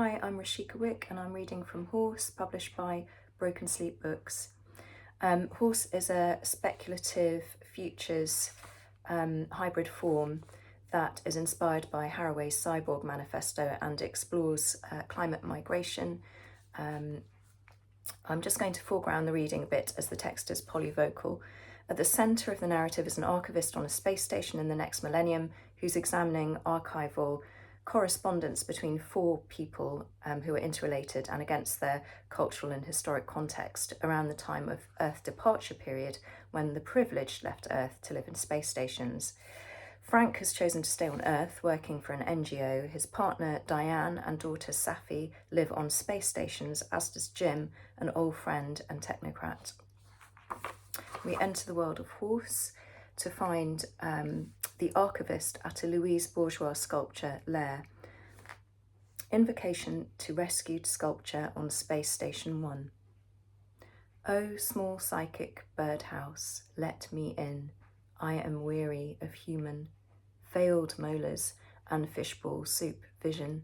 Hi, I'm Rushika Wick and I'm reading from Horse, published by Broken Sleep Books. Horse is a speculative futures hybrid form that is inspired by Haraway's Cyborg Manifesto and explores climate migration. I'm just going to foreground the reading a bit as the text is polyvocal. At the centre of the narrative is an archivist on a space station in the next millennium who's examining archival correspondence between four people who are interrelated and against their cultural and historic context around the time of Earth departure period when the privileged left Earth to live in space stations. Frank has chosen to stay on Earth working for an NGO. His partner Diane and daughter Safi live on space stations, as does Jim, an old friend and technocrat. We enter the world of Horse to find the archivist at a Louise Bourgeois sculpture lair. Invocation to rescued sculpture on Space Station 1. Oh, small psychic birdhouse, let me in. I am weary of human, failed molars and fishbowl soup vision.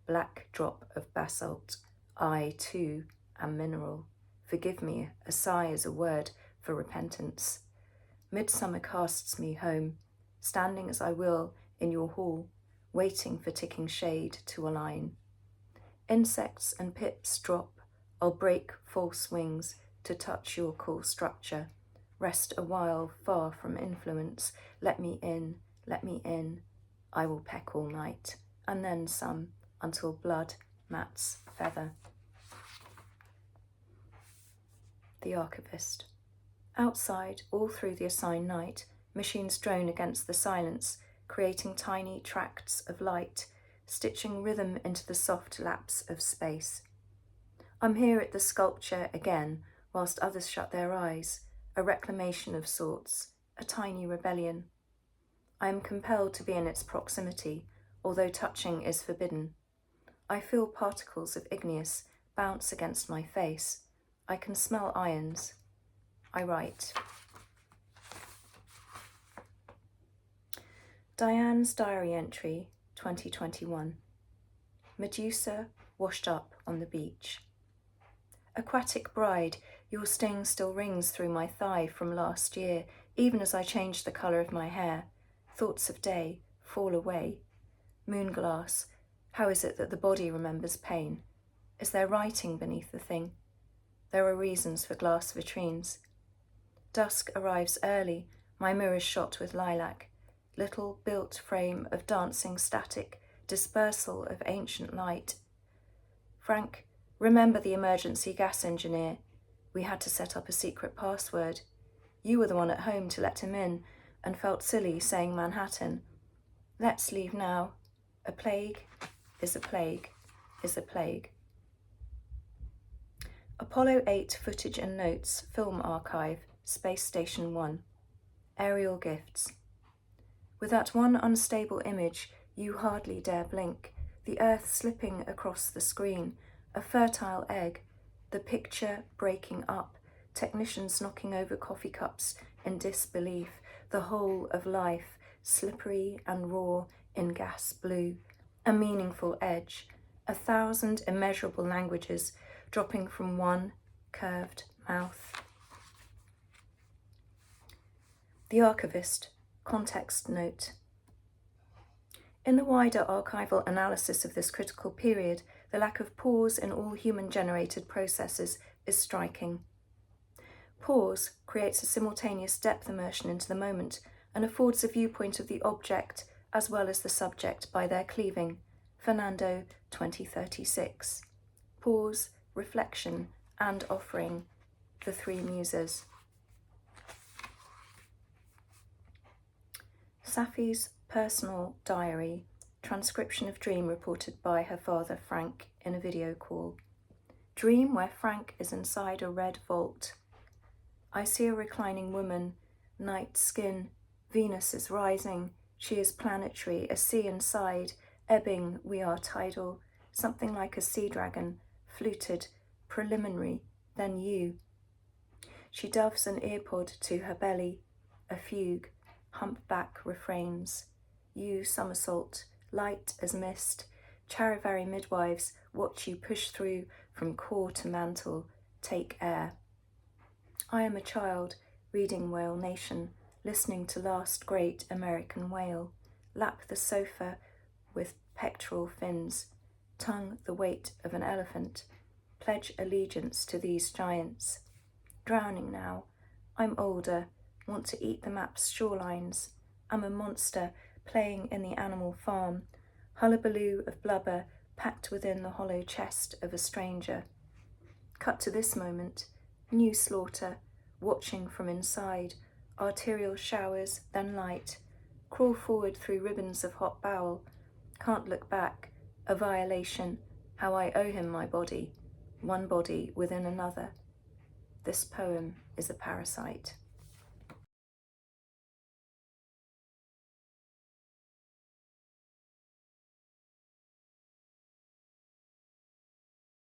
Black drop of basalt, I too am mineral. Forgive me, a sigh is a word for repentance. Midsummer casts me home, standing as I will in your hall, waiting for ticking shade to align. Insects and pips drop, I'll break false wings to touch your cool structure. Rest a while far from influence, let me in, I will peck all night, and then some, until blood mats feather. The archivist. Outside, all through the assigned night, machines drone against the silence, creating tiny tracts of light, stitching rhythm into the soft lapse of space. I'm here at the sculpture again, whilst others shut their eyes, a reclamation of sorts, a tiny rebellion. I am compelled to be in its proximity, although touching is forbidden. I feel particles of igneous bounce against my face. I can smell irons. I write. Diane's diary entry, 2021. Medusa washed up on the beach. Aquatic bride, your sting still rings through my thigh from last year, even as I change the colour of my hair. Thoughts of day fall away. Moonglass, how is it that the body remembers pain? Is there writing beneath the thing? There are reasons for glass vitrines. Dusk arrives early, my mirrors shot with lilac, little built frame of dancing static, dispersal of ancient light. Frank, remember the emergency gas engineer. We had to set up a secret password. You were the one at home to let him in and felt silly saying Manhattan. Let's leave now. A plague is a plague is a plague. Apollo 8 footage and notes, film archive, Space Station 1. Aerial gifts. With that one unstable image, you hardly dare blink, the Earth slipping across the screen, a fertile egg, the picture breaking up, technicians knocking over coffee cups in disbelief, the whole of life, slippery and raw in gas blue, a meaningful edge, 1,000 immeasurable languages dropping from one curved mouth. The archivist, context note. In the wider archival analysis of this critical period, the lack of pause in all human-generated processes is striking. Pause creates a simultaneous depth immersion into the moment and affords a viewpoint of the object as well as the subject by their cleaving. Fernando, 2036. Pause, reflection, and offering, the three muses. Safi's personal diary, transcription of dream reported by her father Frank in a video call. Dream where Frank is inside a red vault. I see a reclining woman, night skin, Venus is rising, she is planetary, a sea inside, ebbing, we are tidal, something like a sea dragon, fluted, preliminary, then you. She doves an earpod to her belly, a fugue, humpback refrains. You somersault, light as mist, Charivari midwives watch you push through from core to mantle, take air. I am a child, reading Whale Nation, listening to last great American whale, lap the sofa with pectoral fins, tongue the weight of an elephant, pledge allegiance to these giants. Drowning now, I'm older, want to eat the map's shorelines. I'm a monster, playing in the animal farm, hullabaloo of blubber packed within the hollow chest of a stranger. Cut to this moment, new slaughter, watching from inside, arterial showers, then light, crawl forward through ribbons of hot bowel, can't look back, a violation, how I owe him my body, one body within another. This poem is a parasite.